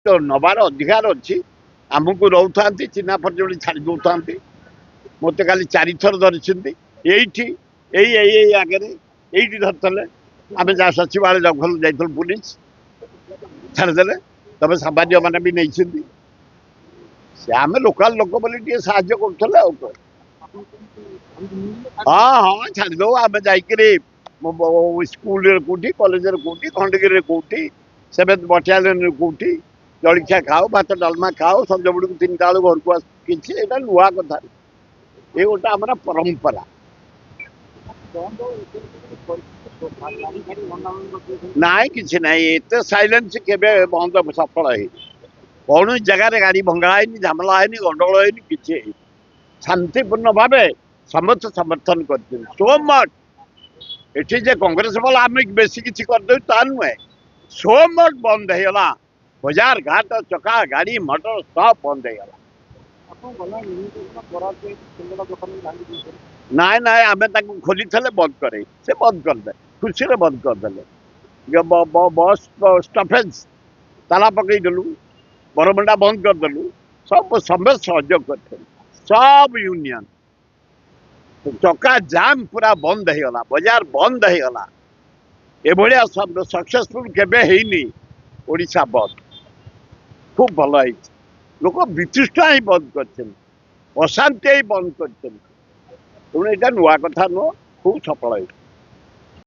तो नबार अधिकार अच्छी आमको रोता चिन्ह परिचय छाड़ दौथा मत खाली 4 थर धरी यही आगे ये धरते आम जहाँ सचिवालय जंगल जाइल पुलिस छाड़दे तब सामान्य मैंने भी नहीं आम लोकाल लोक बोली साहय कर हाँ हाँ छाड़द आम जा स्कूल कौटी कॉलेज कौटी खंडगिरी कौटी 7th बटालियन कौटी जलखिया खाओ भात डालमा खाओ सज बुड़ 3टा बेलू घर को आस कि नुआ कथा ये गोटे आम परंपरा नाई कि ना एत सैलेंस के बंद सफल है कौन जगार गाड़ी भंगाई झमेला है गंडगोल है कि शांतिपूर्ण भाव समस्त समर्थन कर सो मच एठी जे कांग्रेस वाला आम बेसी किसी करदे ता नुहे सो मच बंद होगा बाजार घाट चका गाड़ी मोटर सब बंद होगा नाई ना आम खोली बंद करे से बंद करदे खुशी रे बंद करदे बस स्टपेज ताला पकईदेलु बरमुंडा बंद करदेलु सब समय सहयोग कर सब यूनियन चका जाम पूरा बंद होगा बाजार बंद होगा एभलिया सक्सेसफुल केबे हेनी ओडिशा बंद खूब भल है लोक वितृष्णा ही बंद कर अशांति ही बंद कर नुआ कथा नुह खूब सफल है।